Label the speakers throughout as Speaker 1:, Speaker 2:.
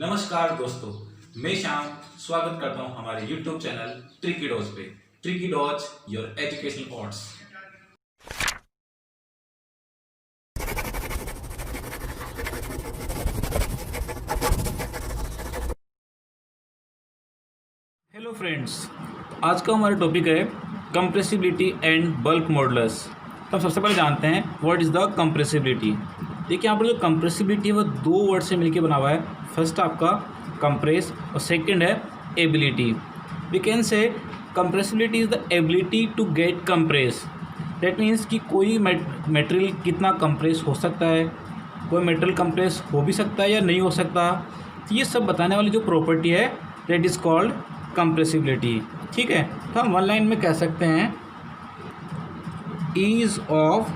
Speaker 1: नमस्कार दोस्तों, मैं श्याम स्वागत करता हूं हमारे YouTube चैनल ट्रिकी डॉज पे। Tricky dodge your educational outs. Hello friends, आज का हमारा टॉपिक है कंप्रेसिबिलिटी एंड बल्क मॉडुलस। तो हम सबसे पहले जानते हैं व्हाट इज़ द कंप्रेसिबिलिटी। देखिए यहाँ पर जो कंप्रेसिबिलिटी है वो दो वर्ड से मिलकर बना हुआ है। फर्स्ट आपका कंप्रेस और सेकंड है ability. We can say compressibility is the ability to get compress. That means कि कोई मटेरियल कितना कंप्रेस हो सकता है, कोई मटेरियल कंप्रेस हो भी सकता है या नहीं हो सकता। तो ये सब बताने वाली जो प्रॉपर्टी है दैट इज़ कॉल्ड कंप्रेसिबिलिटी। ठीक है, तो हम वन लाइन में कह सकते हैं ईज ऑफ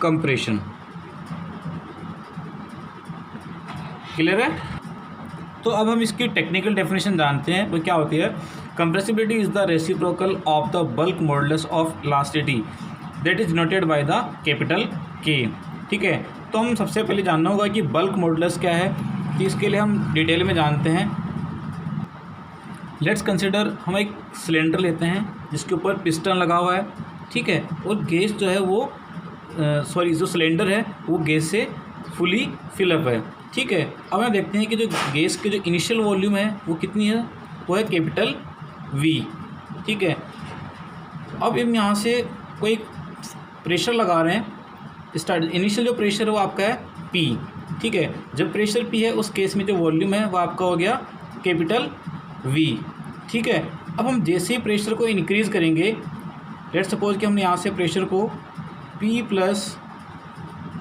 Speaker 1: कंप्रेशन। क्लियर है? तो अब हम इसकी टेक्निकल डेफिनेशन जानते हैं। वो क्या होती है? Compressibility is the reciprocal of the bulk modulus of elasticity that is denoted by the capital के। ठीक है, तो हम सबसे पहले जानना होगा कि बल्क मॉडुलस क्या है। तो इसके लिए हम डिटेल में जानते हैं। लेट्स कंसिडर, हम एक सिलेंडर लेते हैं जिसके ऊपर पिस्टन लगा हुआ है। ठीक है, और गैस जो है वो जो सिलेंडर है वो गैस से फुली फिलअप है। ठीक है, अब हम देखते हैं कि जो गैस के जो इनिशियल वॉल्यूम है वो कितनी है, वो है कैपिटल वी। ठीक है, अब हम यहाँ से कोई प्रेशर लगा रहे हैं। स्टार्ट इनिशियल जो प्रेशर है वो आपका है पी। ठीक है, जब प्रेशर पी है उस केस में जो वॉल्यूम है वो आपका हो गया कैपिटल वी। ठीक है, अब हम जैसे ही प्रेशर को इंक्रीज़ करेंगे, लेट्स सपोज कि हमने यहाँ से प्रेशर को पी प्लस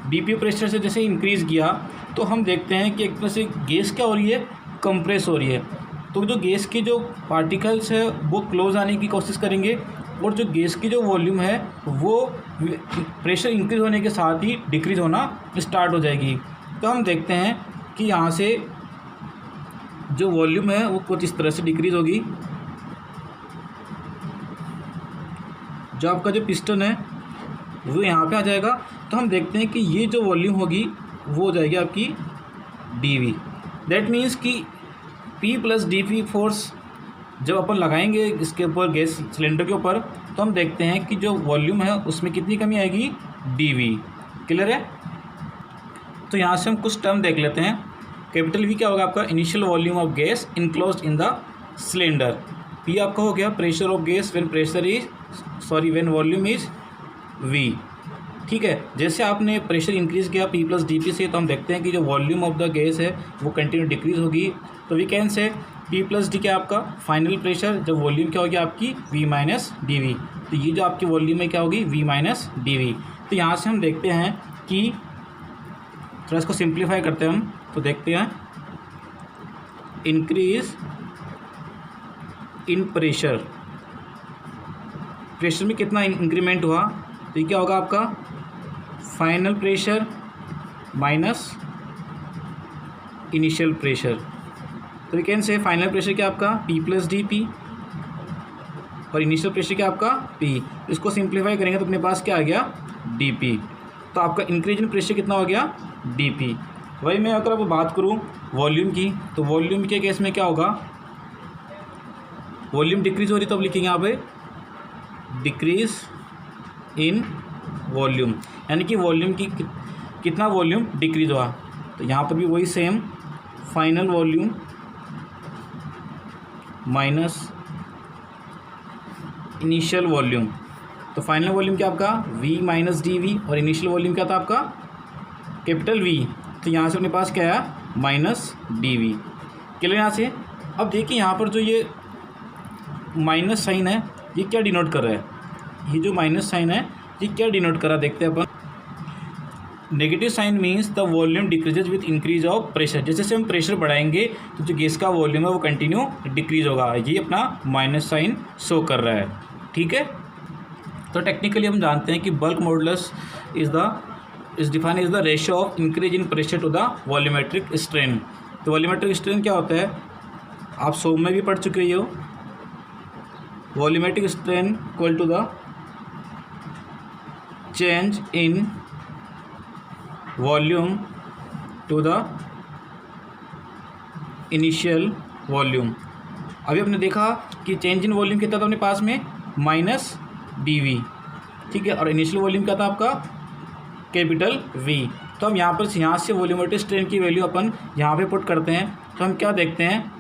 Speaker 1: डीपी प्रेशर से जैसे इंक्रीज़ किया तो हम देखते हैं कि एक तरह से गैस क्या हो रही है, कंप्रेस हो रही है। तो जो गैस के जो पार्टिकल्स है वो क्लोज आने की कोशिश करेंगे और जो गैस की जो वॉल्यूम है वो प्रेशर इंक्रीज़ होने के साथ ही डिक्रीज़ होना स्टार्ट हो जाएगी। तो हम देखते हैं कि यहाँ से जो वॉल्यूम है वो कुछ इस तरह से डिक्रीज़ होगी। जो आपका जो पिस्टन है वो यहाँ पे आ जाएगा। तो हम देखते हैं कि ये जो वॉल्यूम होगी वो हो जाएगी आपकी dV। दैट मीन्स कि P प्लस dP फोर्स जब अपन लगाएंगे इसके ऊपर, गैस सिलेंडर के ऊपर, तो हम देखते हैं कि जो वॉल्यूम है उसमें कितनी कमी आएगी, dV। क्लियर है? तो यहाँ से हम कुछ टर्म देख लेते हैं। कैपिटल V क्या होगा आपका, initial volume of gas enclosed in the cylinder. P आपका हो गया pressure of gas when volume is V। ठीक है, जैसे आपने प्रेशर इंक्रीज़ किया P प्लस डी पी से, तो हम देखते हैं कि जो वॉल्यूम ऑफ द गैस है वो कंटिन्यू डिक्रीज़ होगी। तो we can say P plus D क्या आपका फाइनल प्रेशर, जब वॉल्यूम क्या होगी आपकी V माइनस डी वी। तो ये जो आपकी वॉल्यूम है क्या होगी, V माइनस डी वी। तो यहाँ से हम देखते हैं कि थोड़ा इसको सिंप्लीफाई करते हैं हम, तो देखते हैं इंक्रीज इन प्रेशर में कितना इंक्रीमेंट हुआ, तो ये क्या होगा आपका final pressure minus initial pressure. तो we can say final pressure क्या आपका P प्लस डी पी और इनिशियल प्रेशर क्या आपका P। इसको सिंप्लीफाई करेंगे तो अपने पास क्या आ गया, dP। तो आपका इंक्रीज इन प्रेशर कितना हो गया, dP। वही मैं अगर अब बात करूँ वॉल्यूम की, तो वॉल्यूम के केस में क्या होगा, वॉल्यूम डिक्रीज हो रही तो अब लिखेंगे यहाँ पे डिक्रीज इन वॉल्यूम, यानी कि वॉल्यूम की कितना वॉल्यूम डिक्रीज हुआ। तो यहाँ पर भी वही same, final volume minus initial volume. तो फाइनल वॉल्यूम क्या आपका V माइनस डी वी और इनिशियल वॉल्यूम क्या था आपका कैपिटल V। तो यहाँ से अपने पास क्या आया, माइनस डी वी। क्लियर यहाँ से? अब देखिए यहाँ पर जो ये माइनस साइन है ये क्या डिनोट कर रहा है, ये जो माइनस साइन है ये क्या डिनोट कर रहा है, देखते हैं अपन। Negative sign means the volume decreases with increase of pressure. जैसे जैसे हम प्रेशर बढ़ाएंगे तो जो गैस का वॉल्यूम है वो कंटिन्यू डिक्रीज होगा। ये अपना माइनस साइन शो कर रहा है। ठीक है, तो टेक्निकली हम जानते हैं कि bulk modulus is defined is the ratio of increase in pressure to the volumetric strain. तो वॉल्यूमेट्रिक स्ट्रेन क्या होता है, आप 100 में भी पढ़ चुके हो। Volumetric strain equal to the change in volume to the initial volume. अभी आपने देखा कि चेंज इन वॉल्यूम कितना था अपने पास में माइनस dv, ठीक है, और इनिशियल वॉल्यूम क्या था आपका कैपिटल V। तो हम यहाँ से वॉल्यूमेट्रिक स्ट्रेन की वैल्यू अपन यहाँ पे पुट करते हैं। तो हम क्या देखते हैं,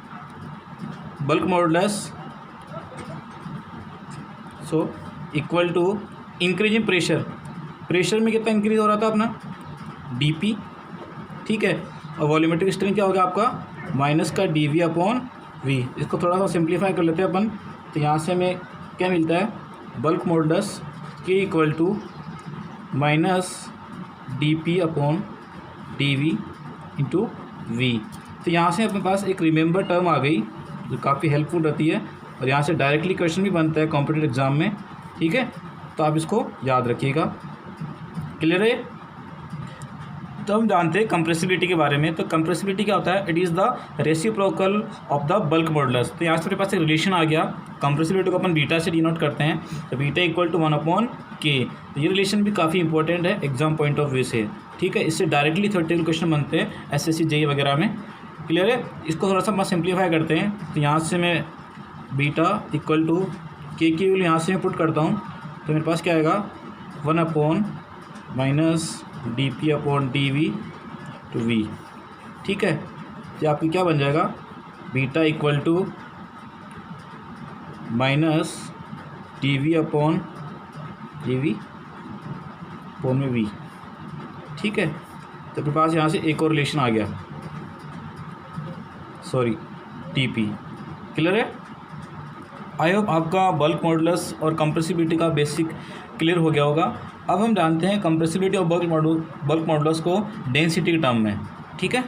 Speaker 1: bulk modulus so equal to increase in pressure में कितना इंक्रीज हो रहा था अपना dp, ठीक है, और वॉल्यूमेट्रिक स्ट्रेन क्या हो गया आपका माइनस का dv अपॉन v। इसको थोड़ा सा सिंप्लीफाई कर लेते हैं अपन। तो यहाँ से हमें क्या मिलता है, बल्क मॉडुलस के equal to minus dp upon dv into v। तो यहाँ से अपने पास एक रिमेंबर टर्म आ गई जो काफ़ी हेल्पफुल रहती है, और यहाँ से डायरेक्टली क्वेश्चन भी बनता है कॉम्पिटिटिव एग्जाम में, ठीक है। तो आप इसको याद रखिएगा, क्लियर है। तो हम जानते हैं कंप्रेसिबिलिटी के बारे में। तो कंप्रेसिबिलिटी क्या होता है, it is the reciprocal of the bulk modulus. तो यहाँ से मेरे पास एक रिलेशन आ गया, कंप्रेसिबिलिटी को अपन बीटा से डिनोट करते हैं, तो बीटा इक्वल टू 1 अपॉन के। तो ये रिलेशन भी काफ़ी इंपॉर्टेंट है एग्जाम पॉइंट ऑफ व्यू से, ठीक है। इससे डायरेक्टली थ्योरेटिकल क्वेश्चन बनते हैं SSC JEE वगैरह में, क्लियर है। इसको थोड़ा सा हम सिंप्लीफाई करते हैं। तो यहाँ से मैं बीटा इक्वल टू के की वैल्यू यहाँ से मैं पुट करता हूँ, तो मेरे पास क्या आएगा 1 upon minus dp upon dv to v, ठीक है। तो आपकी क्या बन जाएगा, beta equal to minus dv upon dv upon में v, ठीक है। तो अपने पास यहाँ से एक और रिलेशन आ गया, सॉरी dp, क्लियर है। आई होप आपका बल्क मॉडुलस और कंप्रेसिबिलिटी का बेसिक क्लियर हो गया होगा। अब हम जानते हैं कंप्रेसिबिलिटी और बल्क मॉडुलस को डेंसिटी के टर्म में, ठीक है।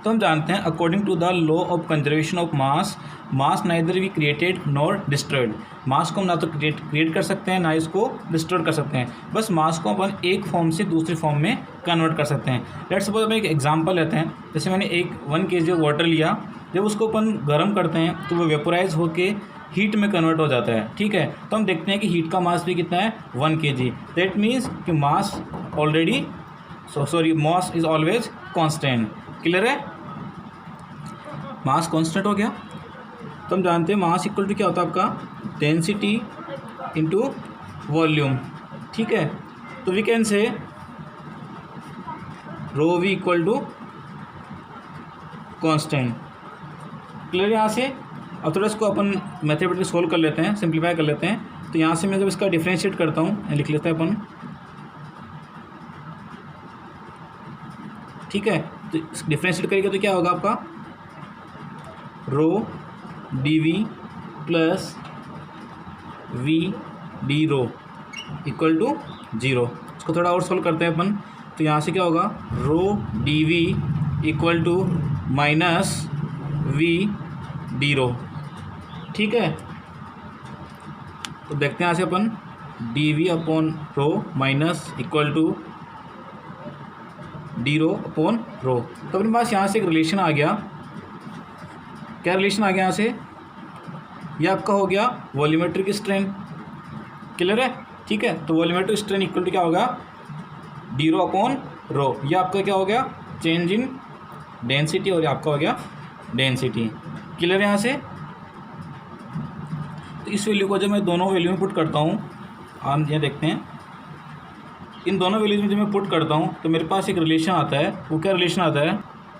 Speaker 1: तो हम जानते हैं according to the law of conservation of mass neither we created nor destroyed. Mass को हम ना तो क्रिएट कर सकते हैं ना इसको डिस्ट्रॉय कर सकते हैं, बस मास को अपन एक फॉर्म से दूसरी फॉर्म में कन्वर्ट कर सकते हैं। लेट्स सपोज हम एक एग्जांपल लेते हैं, जैसे मैंने 1 kg वाटर लिया, जब उसको अपन गर्म करते हैं तो वो वेपोराइज होके हीट में कन्वर्ट हो जाता है, ठीक है। तो हम देखते हैं कि हीट का मास भी कितना है 1 kg। दैट मीन्स कि mass already mass is always constant, clear है। मास कांस्टेंट हो गया। तो हम जानते हैं मास इक्वल टू क्या होता है आपका डेंसिटी इनटू वॉल्यूम, ठीक है। तो we can say rho V equal to constant, clear. यहाँ से अब थोड़ा इसको अपन मैथमेटिकली सोल्व कर लेते हैं, सिंप्लीफाई कर लेते हैं। तो यहाँ से मैं जब इसका डिफरेंशिएट करता हूँ, लिख लेते हैं अपन, ठीक है। तो डिफरेंशिएट करेंगे तो क्या होगा आपका rho dv plus v D rho equal to 0। इसको थोड़ा और सोल्व करते हैं अपन। तो यहाँ से क्या होगा rho dv equal to minus v D rho, ठीक है। तो देखते हैं यहाँ से अपन dv upon rho minus equal to D rho upon rho. तो अपने पास यहाँ से एक रिलेशन आ गया, क्या रिलेशन आ गया यहाँ से, ये आपका हो गया वॉल्यूमेट्रिक स्ट्रेन, क्लियर है, ठीक है। तो वॉल्यूमेट्रिक स्ट्रेन इक्वल टू क्या होगा डी रो अपॉन रो। ये आपका क्या हो गया चेंज इन डेंसिटी, और ये आपका हो गया डेंसिटी, क्लियर है यहाँ से। तो इस वैल्यू को जब मैं दोनों वैल्यू में पुट करता हूँ, हम यहाँ देखते हैं इन दोनों वैल्यूज में जब मैं पुट करता हूँ तो मेरे पास एक रिलेशन आता है। वो क्या रिलेशन आता है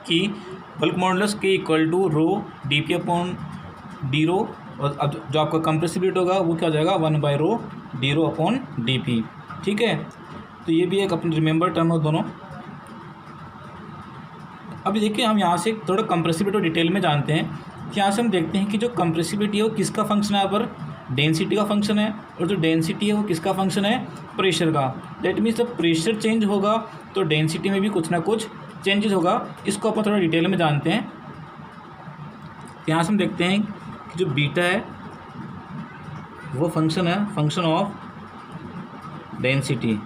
Speaker 1: कि बल्क मॉडुलस के equal to rho dp upon D rho, और अब जो आपका कंप्रेसिबिलिटी होगा वो क्या हो जाएगा 1 bye rho D rho upon dp, ठीक है। तो ये भी एक अपने रिमेंबर टर्म है दोनों। अभी देखिए हम यहाँ से थोड़ा कंप्रेसिबिलिटी डिटेल में जानते हैं कि यहाँ से हम देखते हैं कि जो कंप्रेसिबिलिटी है वो किसका फंक्शन है, यहाँ पर डेंसिटी का फंक्शन है, और जो डेंसिटी है वो किसका फंक्शन है प्रेशर का। दैट मीन्स जब प्रेशर चेंज होगा तो डेंसिटी में भी कुछ ना कुछ चेंजेस होगा। इसको अपन थोड़ा डिटेल में जानते हैं। यहाँ से हम देखते हैं कि जो बीटा है वो फंक्शन है फंक्शन ऑफ डेंसिटी,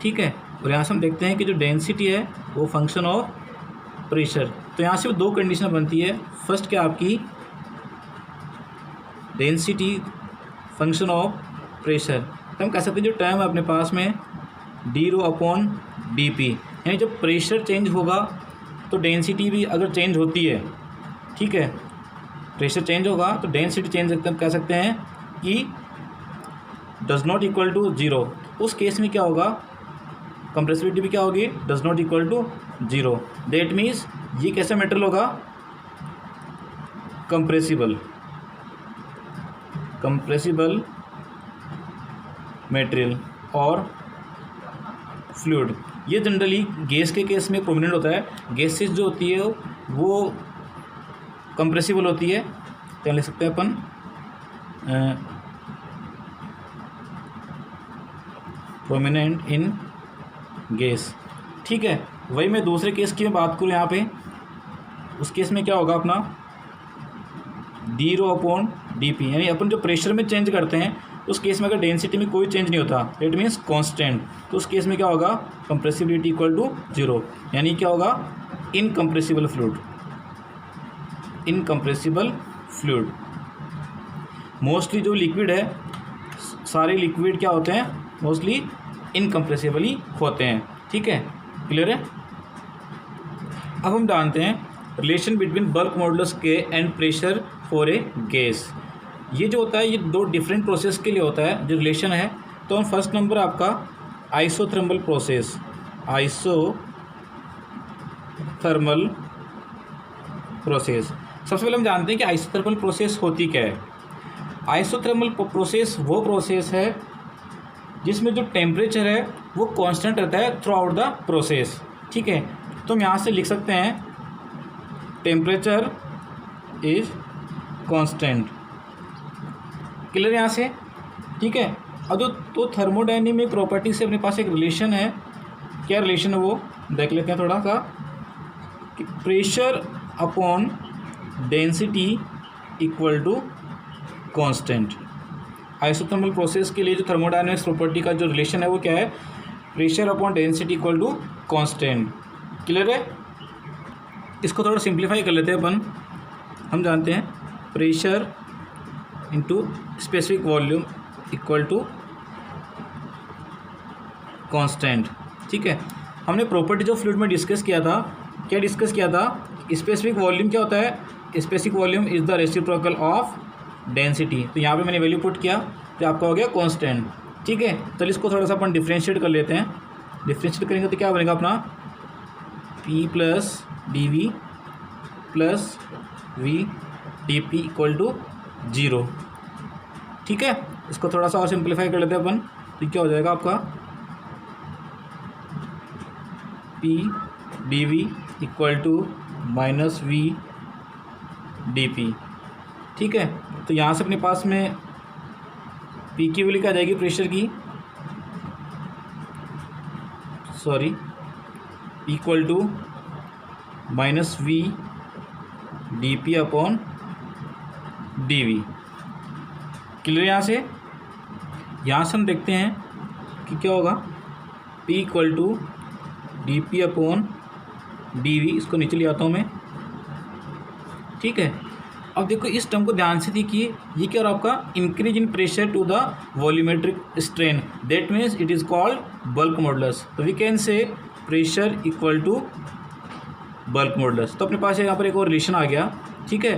Speaker 1: ठीक है। और यहाँ से हम देखते हैं कि जो डेंसिटी है वो फंक्शन ऑफ प्रेशर। तो यहाँ से दो कंडीशन बनती है। फर्स्ट क्या आपकी डेंसिटी फंक्शन ऑफ प्रेशर, तो हम कह सकते हैं जो टर्म है अपने पास में D rho upon D P, यानी जब प्रेशर चेंज होगा तो डेंसिटी भी अगर चेंज होती है ठीक है, प्रेशर चेंज होगा तो डेंसिटी चेंज कह सकते हैं कि does not equal to zero. उस केस में क्या होगा, कंप्रेसिबिलिटी भी क्या होगी, does not equal to zero. That means ये कैसा मेटेरियल होगा, कंप्रेसिबल मटेरियल और फ्लूइड। ये जनरली गैस के केस में प्रोमिनेंट होता है। गैसेस जो होती है वो कंप्रेसिबल होती है, क्या लिख सकते हैं अपन, प्रोमिनेंट इन गैस। ठीक है, वही मैं दूसरे केस की बात करूँ यहाँ पे, उस केस में क्या होगा अपना D rho upon D P, यानी अपन जो प्रेशर में चेंज करते हैं उस केस में अगर डेंसिटी में कोई चेंज नहीं होता, इट मीन्स कांस्टेंट, तो उस केस में क्या होगा, कंप्रेसिबिलिटी इक्वल टू ज़ीरो, यानी क्या होगा, इनकम्प्रेसिबल फ्लूइड। मोस्टली जो लिक्विड है, सारे लिक्विड क्या होते हैं, मोस्टली इनकम्प्रेसिबल ही होते हैं। ठीक है, क्लियर है। अब हम जानते हैं रिलेशन बिटवीन बल्क मॉडुलस के and pressure for a gas. ये जो होता है ये दो डिफरेंट प्रोसेस के लिए होता है जो रिलेशन है। तो हम फर्स्ट नंबर आपका आइसोथर्मल प्रोसेस। सबसे पहले हम जानते हैं कि आइसोथर्मल प्रोसेस होती क्या है। आइसोथर्मल प्रोसेस वो प्रोसेस है जिसमें जो टेम्परेचर है वो कांस्टेंट रहता है थ्रू आउट द प्रोसेस। ठीक है, तो हम यहाँ से लिख सकते हैं टेम्परेचर इज कांस्टेंट। क्लियर यहाँ से। ठीक है, अब तो थर्मोडायनेमिक प्रॉपर्टी से अपने पास एक रिलेशन है। क्या रिलेशन है वो देख लेते हैं थोड़ा सा, कि pressure upon density equal to constant. Isothermal process के लिए जो थर्मोडायनेमिक्स प्रॉपर्टी का जो रिलेशन है वो क्या है, pressure upon density equal to constant. Clear है। इसको थोड़ा सिंप्लीफाई कर लेते हैं अपन। हम जानते हैं pressure into specific volume equal to constant. ठीक है, हमने प्रॉपर्टीज ऑफ फ्लूइड में डिस्कस किया था। क्या डिस्कस किया था, स्पेसिफिक वॉल्यूम क्या होता है, specific volume is the reciprocal of density. तो यहाँ पे मैंने वैल्यू पुट किया तो आपका हो गया कांस्टेंट। ठीक है, चलिए इसको थोड़ा सा अपन डिफ्रेंशिएट कर लेते हैं। डिफ्रेंशिएट करेंगे तो क्या बनेगा अपना P plus D V plus V D P equal to zero. ठीक है, इसको थोड़ा सा और सिंप्लीफाई कर लेते हैं अपन, तो क्या हो जाएगा आपका P D V equal to minus V D P. ठीक है, तो यहाँ से अपने पास में P की वैल्यू क्या आ जाएगी प्रेशर की, sorry, equal to minus V D P upon D V. Clear. यहाँ से हम देखते हैं कि क्या होगा, P equal to D P upon D V. इसको नीचे ले आता हूँ मैं। ठीक है, अब देखो इस टर्म को ध्यान से देखिए, ये क्या हो आपका increase in pressure to the volumetric strain, that means it is called bulk modulus. तो we can say pressure equal to bulk modulus. तो अपने पास यहाँ पर एक और रिलेशन आ गया। ठीक है,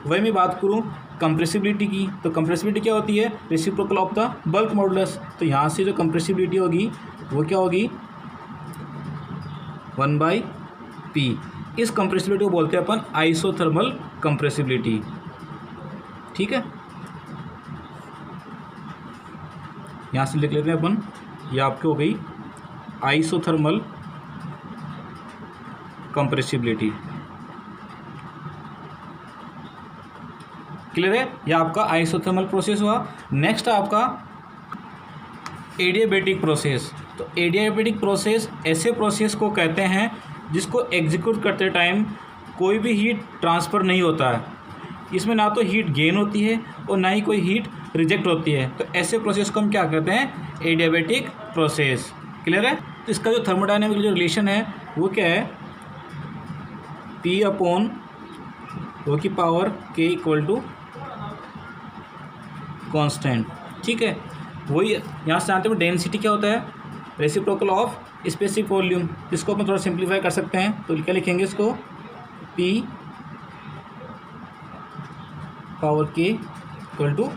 Speaker 1: वही मैं बात करूँ कंप्रेसिबिलिटी की, तो कंप्रेसिबिलिटी क्या होती है, reciprocal of the bulk modulus. तो यहाँ से जो कंप्रेसिबिलिटी होगी वो क्या होगी, 1/P। इस कंप्रेसिबिलिटी को बोलते हैं अपन आइसोथर्मल कंप्रेसिबिलिटी। ठीक है, यहाँ से लिख लेते हैं अपन, ये आपकी हो गई आइसोथर्मल कंप्रेसिबिलिटी। क्लियर है, यह आपका आइसोथर्मल प्रोसेस हुआ। नेक्स्ट आपका एडियाबैटिक प्रोसेस। तो एडियाबैटिक प्रोसेस ऐसे प्रोसेस को कहते हैं जिसको एग्जीक्यूट करते टाइम कोई भी हीट ट्रांसफ़र नहीं होता है। इसमें ना तो हीट गेन होती है और ना ही कोई हीट रिजेक्ट होती है। तो ऐसे प्रोसेस को हम क्या कहते हैं, एडियाबैटिक प्रोसेस। क्लियर है। तो इसका जो थर्मोडायनेमिक जो रिलेशन है वो क्या है, P अपॉन ओ की power K equal to constant. ठीक है, वही यहाँ से जानते हैं डेंसिटी क्या होता है, रेसिप्रोकल ऑफ स्पेसिफिक वॉल्यूम। इसको अपन थोड़ा सिंप्लीफाई कर सकते हैं, तो क्या लिखेंगे इसको, P power k equal to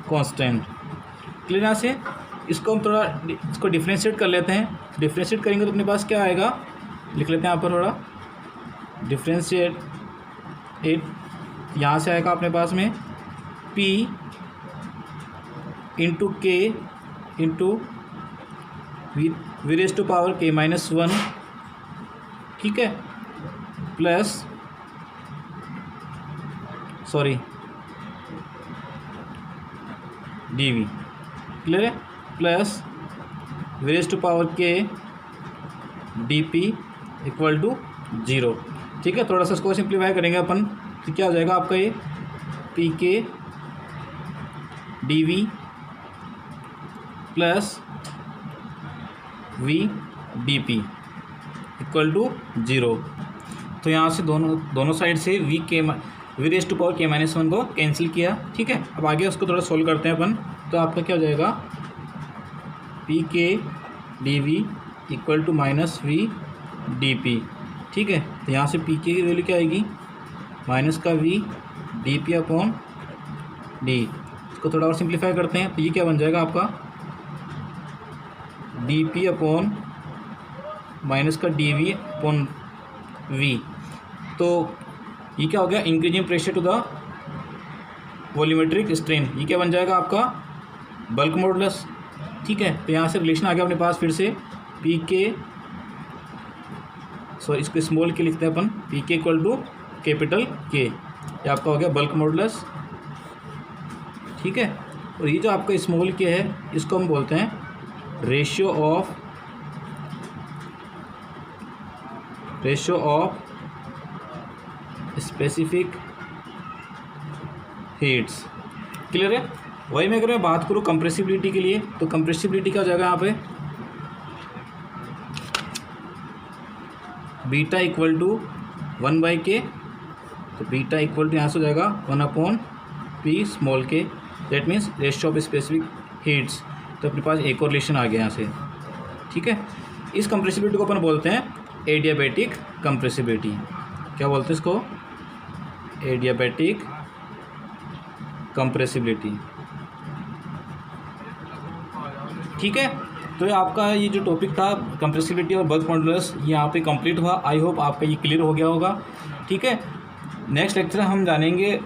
Speaker 1: constant. Clear यहाँ से? इसको हम थोड़ा इसको डिफ्रेंशिएट कर लेते हैं। डिफ्रेंशिएट करेंगे तो अपने पास क्या आएगा, लिख लेते हैं यहाँ पर थोड़ा डिफ्रेंशिएट एट। यहाँ से आएगा अपने पास में p into K into V raise to power k minus 1, ठीक है, प्लस dv। क्लियर है? Plus V raise to power k dp equal to 0। ठीक है, थोड़ा सा इसको सिंप्लीफाई करेंगे अपन तो क्या हो जाएगा आपका ये P K D V plus V D P equal to 0। तो यहाँ से दोनों साइड से V raise to power k minus 1 को कैंसिल किया। ठीक है, अब आगे उसको थोड़ा सोल्व करते हैं अपन। तो आपका क्या हो जाएगा P K D V equal to minus V D P. ठीक है, तो यहाँ से पी के की वैल्यू क्या आएगी, माइनस का V D P upon D. इसको थोड़ा और सिंप्लीफाई करते हैं तो ये क्या बन जाएगा आपका डी पी अपॉन माइनस का डी वी अपॉन वी। तो ये क्या हो गया, increasing pressure to the volumetric strain. ये क्या बन जाएगा आपका बल्क मॉडुलस। ठीक है, तो यहाँ से रिलेशन आ गया अपने पास फिर से पी के, इसको स्मॉल के लिखते हैं अपन, पी के इक्वल टू कैपिटल के। ये आपका हो गया बल्क मॉडुलस। ठीक है, और ये जो आपका स्मॉल के है इसको हम बोलते हैं ratio of specific heats. Clear है? वही मैं अगर मैं बात करूँ कंप्रेसिबिलिटी के लिए, तो कंप्रेसिबिलिटी क्या हो जाएगा यहाँ पे बीटा इक्वल टू 1/k। तो बीटा इक्वल टू यहाँ से हो जाएगा 1/p स्मॉल के, that means ratio of specific heats. तो अपने पास एक और रिलेशन आ गया यहाँ से। ठीक है, इस कंप्रेसिबिलिटी को अपन बोलते हैं एडियाबैटिक कंप्रेसिबिलिटी। क्या बोलते हैं इसको, एडियाबैटिक कंप्रेसिबिलिटी। ठीक है, तो आपका ये जो टॉपिक था कंप्रेसिबिलिटी और बल्क मॉडुलस, ये यहाँ पे कंप्लीट हुआ। आई होप आपका ये क्लियर हो गया होगा। ठीक है, नेक्स्ट लेक्चर हम जानेंगे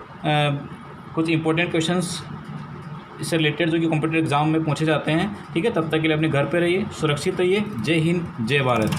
Speaker 1: कुछ इंपॉर्टेंट क्वेश्चंस इससे रिलेटेड जो कि कॉम्पिटिटिव एग्जाम में पूछे जाते हैं। ठीक है, तब तक के लिए अपने घर पे रहिए, सुरक्षित रहिए। जय हिंद, जय भारत।